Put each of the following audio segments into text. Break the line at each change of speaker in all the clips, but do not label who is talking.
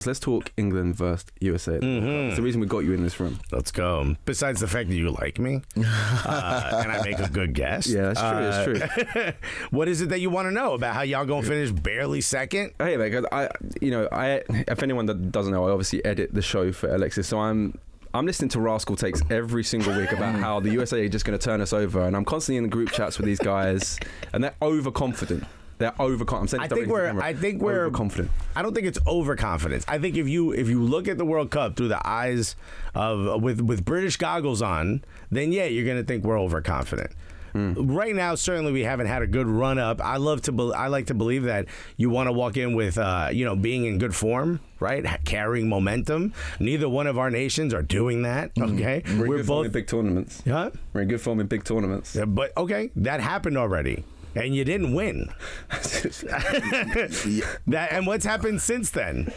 Let's talk England versus USA. It's the reason we got you in this room.
Let's go. Besides the fact that you like me, and I make a good guess.
Yeah, that's true. It's true.
What is it that you want to know about how y'all gonna finish barely second?
Hey, mate, if anyone that doesn't know, I obviously edit the show for Alexis, so I'm listening to Rascal takes every single week about how the USA are just going to turn us over, and I'm constantly in the group chats with these guys, and they're overconfident. They're overconfident.
I think we're
overconfident.
I don't think it's overconfidence. I think if you look at the World Cup through the eyes of with British goggles on, then yeah, you're going to think we're overconfident. Right now, certainly we haven't had a good run up. I like to believe that you want to walk in with being in good form, right? Carrying momentum. Neither one of our nations are doing that. Okay,
we're good form in big tournaments.
Huh?
We're in good form in big tournaments.
Yeah, but okay, that happened already. And you didn't win. And what's happened since then?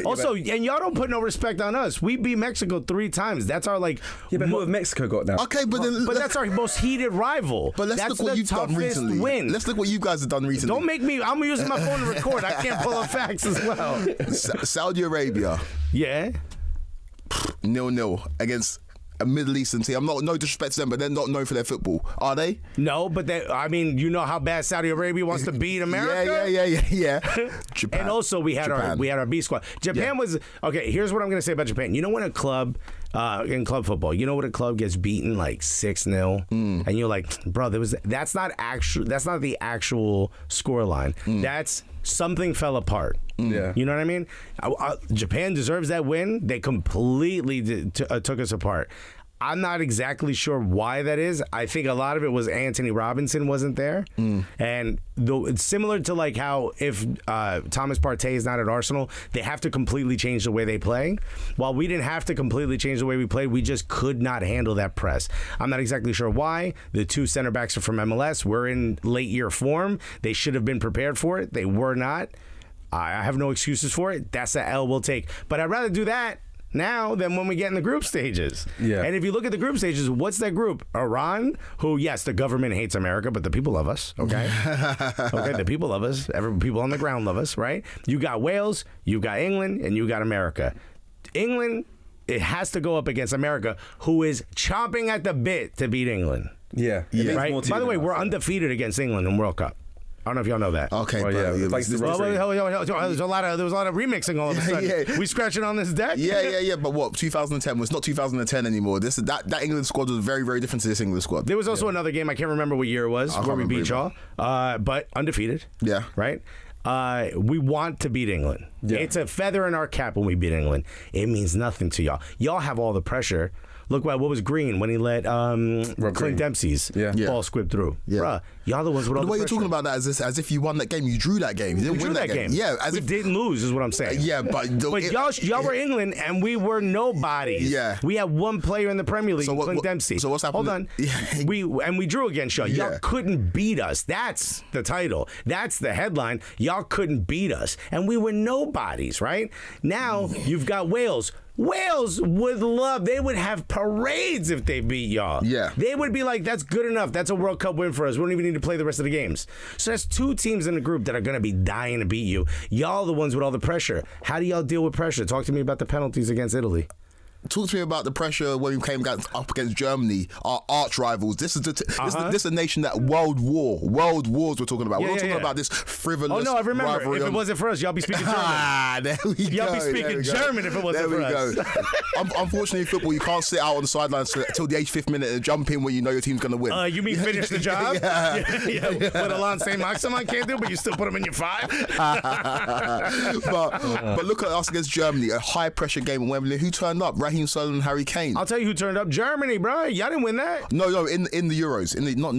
Also, and y'all don't put no respect on us. We beat Mexico 3 times. That's our
but who have Mexico got now?
Okay, but
that's our most heated rival.
But let's
that's
look what you've done recently.
Win.
Let's look what you guys have done recently.
Don't make me. I'm using my phone to record. I can't pull up facts as well.
Saudi Arabia.
Yeah.
0-0 against a Middle Eastern team. No disrespect to them, but they're not known for their football, are they?
No, but you know how bad Saudi Arabia wants to beat America.
Yeah.
Japan. And also we had our B squad. Japan was okay. Here's what I'm going to say about Japan. You know when a club in club football, you know when a club gets beaten like 6-0, and you're like, bro, that's not the actual score line. That's something fell apart.
Yeah,
you know what I mean. Japan deserves that win. They completely took us apart. I'm not exactly sure why that is. I think a lot of it was Anthony Robinson wasn't there, and it's similar to like how if Thomas Partey is not at Arsenal, they have to completely change the way they play. While we didn't have to completely change the way we played, we just could not handle that press. I'm not exactly sure why. The 2 center backs are from MLS. We're in late year form. They should have been prepared for it. They were not. I have no excuses for it. That's the L we'll take. But I'd rather do that now than when we get in the group stages.
Yeah.
And if you look at the group stages, what's that group? Iran, who, yes, the government hates America, but the people love us, okay? Okay, the people love us. People on the ground love us, right? You got Wales, you got England, and you got America. England, it has to go up against America, who is chomping at the bit to beat England.
Yeah.
Right? By the way, we're undefeated against England in World Cup. I don't know if y'all know that.
Okay,
well,
but
yeah,
there was a lot of remixing all of a sudden. We scratching on this deck.
Yeah. But what? 2010 was not 2010 anymore. That England squad was very, very different to this England squad.
There was also another game I can't remember what year it was where we beat y'all, but undefeated.
Yeah.
Right. We want to beat England.
Yeah.
It's a feather in our cap when we beat England. It means nothing to y'all. Y'all have all the pressure. Look, what was Green when he let Clint Dempsey's ball squib through?
Yeah.
Bruh, y'all the ones with all the
way
pressure.
you're talking about that is as if you won that game. You drew that game. You didn't win that game. Yeah,
as if didn't lose is what I'm saying.
Yeah, but
y'all were England and we were nobodies.
Yeah,
we had one player in the Premier League, Clint Dempsey.
So what's happening?
Hold on. Yeah. We drew against y'all. Y'all couldn't beat us. That's the title. That's the headline. Y'all couldn't beat us, and we were nobodies. Right now, you've got Wales. Wales would love, they would have parades if they beat y'all.
Yeah.
They would be like, that's good enough. That's a World Cup win for us. We don't even need to play the rest of the games. So that's 2 teams in the group that are going to be dying to beat you. Y'all the ones with all the pressure. How do y'all deal with pressure? Talk to me about the penalties against Italy.
Talk to me about the pressure when we came up against Germany, our arch rivals. This is this a nation that world wars we're talking about. We're not talking about this frivolous.
Oh no, I remember.
Rivalry.
If it wasn't for us, y'all be speaking German.
There we go.
Y'all be speaking German if it wasn't for us.
Unfortunately, in football, you can't sit out on the sidelines till the 85th minute and jump in when you know your team's going to win.
You mean finish the job? Yeah. What Alon Saint-Maximin can't do, but you still put him in your 5.
but look at us against Germany, a high pressure game in Wembley. Who turned up? Raheem Sterling and Harry Kane.
I'll tell you who turned up. Germany, bro. Y'all didn't win that.
No, in the Euros. In the Euros.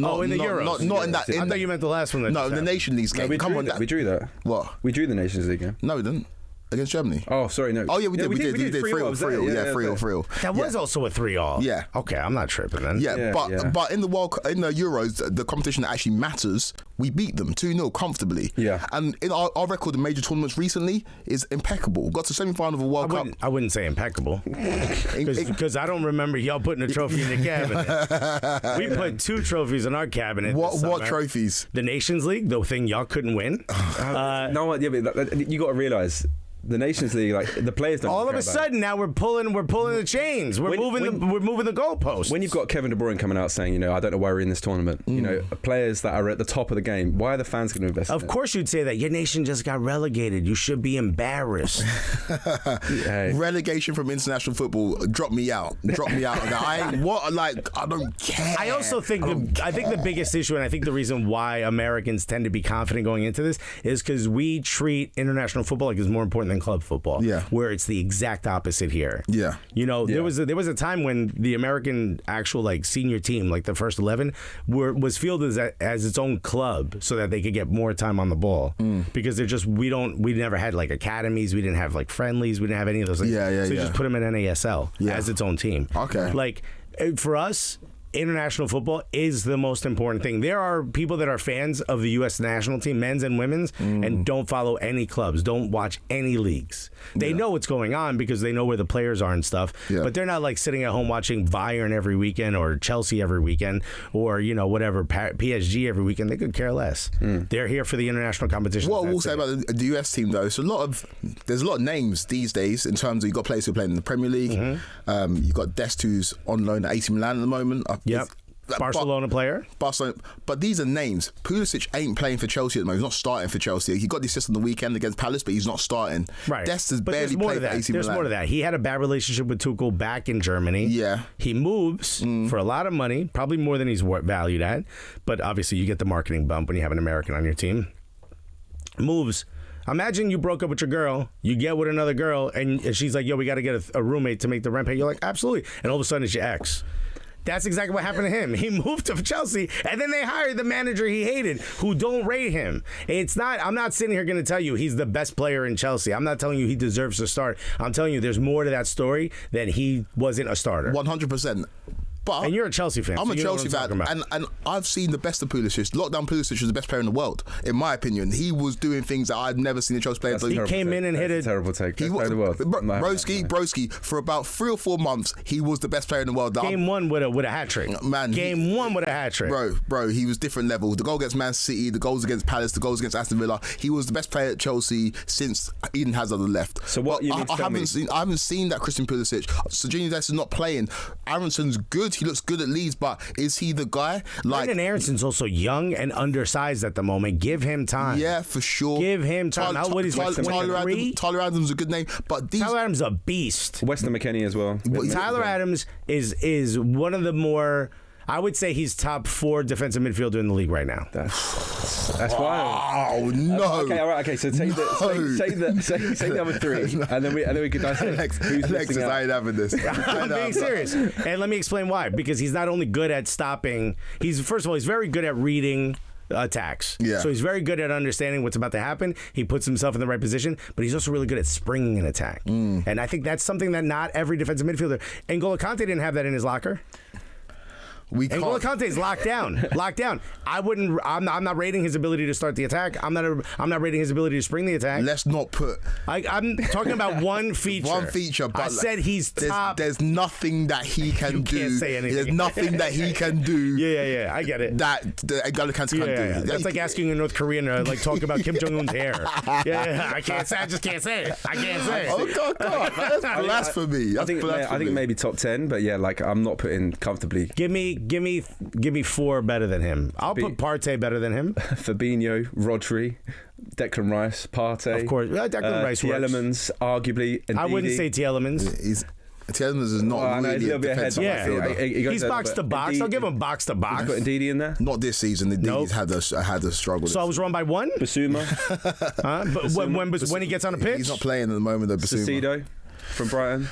Not in that.
I thought you meant the last one.
No, the Nation League game.
Come on, we drew that.
What?
We drew the Nations League game.
No, we didn't. Against Germany.
Oh, sorry, no.
Oh yeah, we did. We did 3-0. Yeah, 3-0.
That was also a 3-all.
Yeah.
Okay, I'm not tripping then.
But in the Euros, the competition that actually matters, we beat them 2-0 comfortably.
Yeah.
And in our record in major tournaments recently is impeccable. Got to semi-final of a World Cup.
I wouldn't say impeccable because I don't remember y'all putting a trophy in the cabinet. We put 2 trophies in our cabinet.
What trophies?
The Nations League, the thing y'all couldn't win.
No, yeah, but you got to realize the Nations League, like the players don't.
All of a sudden, now we're pulling the chains. We're moving the goalposts.
When you've got Kevin De Bruyne coming out saying, you know, I don't know why we're in this tournament. You know, players that are at the top of the game. Why are the fans going to invest?
Of course, you'd say that your nation just got relegated. You should be embarrassed.
Hey.
Relegation from international football. Drop me out. I don't care.
I also think I think the biggest issue, and I think the reason why Americans tend to be confident going into this, is because we treat international football like it's more important than club football.
Yeah.
Where it's the exact opposite here.
Yeah.
You know, there was a time when the American actual like senior team, like the first 11, was fielded as its own club so that they could get more time on the ball. Because we never had like academies, we didn't have like friendlies, we didn't have any of those things. So you just put them in NASL as its own team.
Okay.
Like for us, international football is the most important thing. There are people that are fans of the U.S. national team, men's and women's, and don't follow any clubs, don't watch any leagues. They know what's going on because they know where the players are and stuff, but they're not like sitting at home watching Bayern every weekend or Chelsea every weekend or, you know, whatever, PSG every weekend. They could care less. They're here for the international competition.
What we'll say about the US team, though, there's a lot of names these days in terms of you've got players who are playing in the Premier League. You've got Dest, who's on loan at AC Milan at the moment.
Yep. Barcelona player.
Barcelona, but these are names. Pulisic ain't playing for Chelsea at the moment. He's not starting for Chelsea. He got the assist on the weekend against Palace, but he's not starting.
Right.
Dest has barely played for AC Milan.
There's more to that. He had a bad relationship with Tuchel back in Germany.
Yeah.
He moves for a lot of money, probably more than he's valued at. But obviously, you get the marketing bump when you have an American on your team. Moves. Imagine you broke up with your girl, you get with another girl, and she's like, yo, we got to get a roommate to make the rent pay. You're like, absolutely. And all of a sudden, it's your ex. That's exactly what happened to him. He moved to Chelsea, and then they hired the manager he hated, who don't rate him. I'm not sitting here going to tell you he's the best player in Chelsea. I'm not telling you he deserves to start. I'm telling you there's more to that story than he wasn't a starter.
100%. But
and you're a Chelsea fan.
I'm a Chelsea fan, and I've seen the best of Pulisic. Lockdown Pulisic was the best player in the world, in my opinion. He was doing things that I'd never seen a Chelsea player do.
He came in and hit it.
Terrible take. Best player in the world.
Broski, for about 3 or 4 months, he was the best player in the world.
Game one with a hat trick.
Man,
Game one with a hat trick.
Bro, he was different level. The goal against Man City, the goals against Palace, the goals against Aston Villa. He was the best player at Chelsea since Eden Hazard left.
So what you
I haven't seen that Christian Pulisic. Serginho Dest is not playing. Aronson's good. He looks good at Leeds. But is he the guy?
Brendan Aronson's also young and undersized at the moment. Give him time.
Yeah, for sure.
Give him time. What is he?
Tyler Adams is a good name, but
Tyler Adams is a beast.
Weston McKennie as well.
Tyler Adams is one of the more. I would say he's top 4 defensive midfielder in the league right now.
That's wild.
Oh no.
Okay, all right. Okay, so say the other 3, and then we could dissect who's
Alexis, I ain't having this.
I'm being serious, and let me explain why. Because he's not only good at stopping. First of all, he's very good at reading attacks.
Yeah.
So he's very good at understanding what's about to happen. He puts himself in the right position, but he's also really good at springing an attack. And I think that's something that not every defensive midfielder. N'Golo Kante didn't have that in his locker. N'Golo Kante is locked down. I'm not rating his ability to start the attack. I'm not rating his ability to spring the attack.
Let's not put.
I'm talking about one feature.
One feature. But
I said he's top.
There's nothing that he can do.
You can't say anything.
There's nothing that he can do.
Yeah. I get it.
That N'Golo Kante can't do.
That's like asking a North Korean to talk about Kim Jong Un's hair. Yeah. I just can't say it. I can't say it.
Oh God. That's blasphemy.
I think maybe top 10, but yeah, like I'm not putting comfortably.
Give me 4 better than him. I'll put Partey better than him.
Fabinho, Rodri, Declan Rice, Partey.
Of course. Declan Rice works.
Tielemans, arguably.
I wouldn't say Tielemans.
Tielemans is not really a defensive midfielder.
He's box to box. I'll give him box to box.
You put Ndidi in there?
Not this season. Ndidi's had a struggle.
So I was wrong by 1?
Basuma.
But when he gets on a pitch?
He's not playing at the moment, though, Basuma.
Casido from Brighton.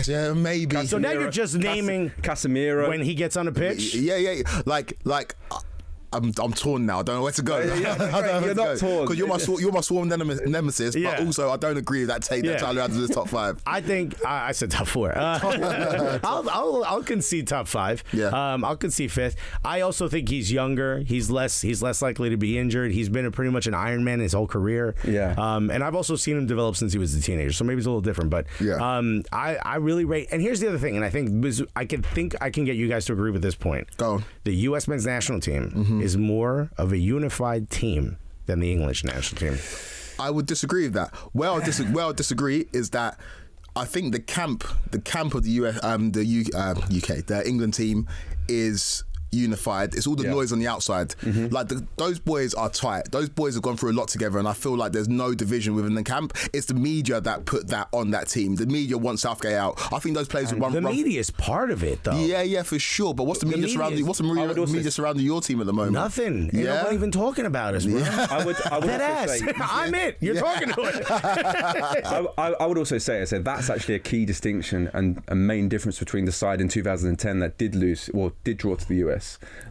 Yeah, maybe.
So now you're just naming
Casemiro
when he gets on a pitch.
Yeah. Like I'm torn now. I don't know where to go.
You're not torn
because you're my sworn nemesis. But also, I don't agree with that take that Tyler Adams is top 5.
I think I said top 4. I'll concede top 5.
Yeah.
I'll concede 5th. I also think he's younger. He's less likely to be injured. He's been pretty much an Iron Man his whole career.
Yeah.
And I've also seen him develop since he was a teenager. So maybe it's a little different. But I really rate. And here's the other thing. And I think I can get you guys to agree with this point.
Go on.
The U.S. men's national team is more of a unified team than the English national team.
I would disagree with that. Where I'll disagree is that I think the camp of the UK, the England team is unified. It's all the noise on the outside. Like those boys are tight. Those boys have gone through a lot together, and I feel like there's no division within the camp. It's the media that put that on that team. The media wants Southgate out. I think those players would run.
The media is part of it, though.
Yeah, for sure. But what's the media surrounding? What's the media surrounding your team at the moment?
Nothing. Ain't nobody even talking about us, bro.
I would
that
also
ass.
say,
I'm it. You're talking to it.
I would also say, that's actually a key distinction and a main difference between the side in 2010 that did draw to the US.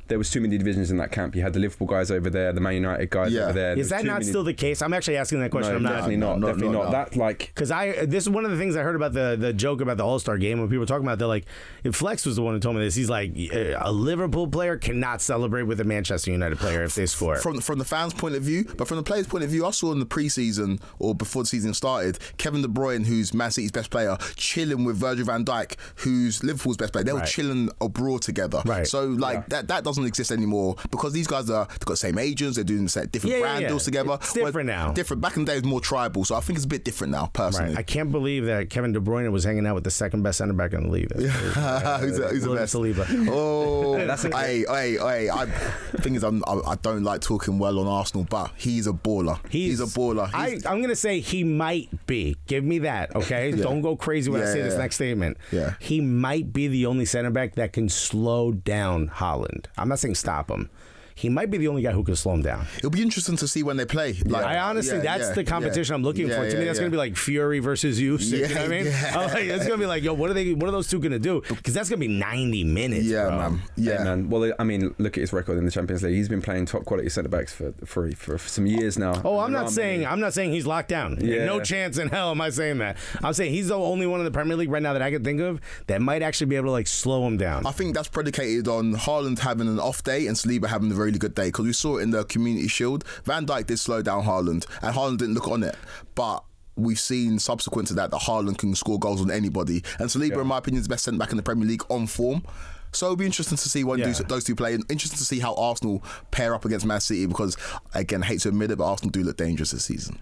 There was too many divisions in that camp. You had the Liverpool guys over there, the Man United guys over there.
Is that not still the case? I'm actually asking that question.
No,
I'm not.
definitely not. That
because this is one of the things I heard about the joke about the All-Star game when people were talking about. They're like, Flex was the one who told me this. He's like, a Liverpool player cannot celebrate with a Manchester United player if they score.
From the fans' point of view, but from the players' point of view, I saw in the pre-season or before the season started, Kevin De Bruyne, who's Man City's best player, chilling with Virgil van Dijk, who's Liverpool's best player. They were chilling abroad together.
Right.
So that doesn't exist anymore. Because these guys they've got the same agents, they're doing different brand deals together.
It's different now.
Different. Back in the day, it was more tribal, so I think it's a bit different now, personally.
Right. I can't believe that Kevin De Bruyne was hanging out with the second best centre back in the league.
Who's the best?
Saliba.
Oh, thing is, I don't like talking well on Arsenal, but he's a baller. He's a baller.
I'm going to say he might be. Give me that, okay? Don't go crazy when I say this next statement.
Yeah.
He might be the only centre back that can slow down Haaland. I'm not saying stop him. He might be the only guy who can slow him down.
It'll be interesting to see when they play. Like,
I honestly, that's the competition I'm looking for. To me, that's going to be like Fury versus Usyk. You know what I mean? It's going to be like, yo, what are those two going to do? Because that's going to be 90 minutes, bro.
Man. Yeah, man.
Well, I mean, look at his record in the Champions League. He's been playing top quality centre backs for some years now.
Oh, I'm not saying he's locked down.
Yeah.
No chance in hell am I saying that. I'm saying he's the only one in the Premier League right now that I can think of that might actually be able to slow him down.
I think that's predicated on Haaland having an off day and Saliba having a really good day, because we saw it in the Community Shield. Van Dijk did slow down Haaland, and Haaland didn't look on it, but we've seen subsequent to that Haaland can score goals on anybody, and Saliba, in my opinion, is the best centre back in the Premier League on form. So it'll be interesting to see those two play, and interesting to see how Arsenal pair up against Man City, because, again, I hate to admit it, but Arsenal do look dangerous this season.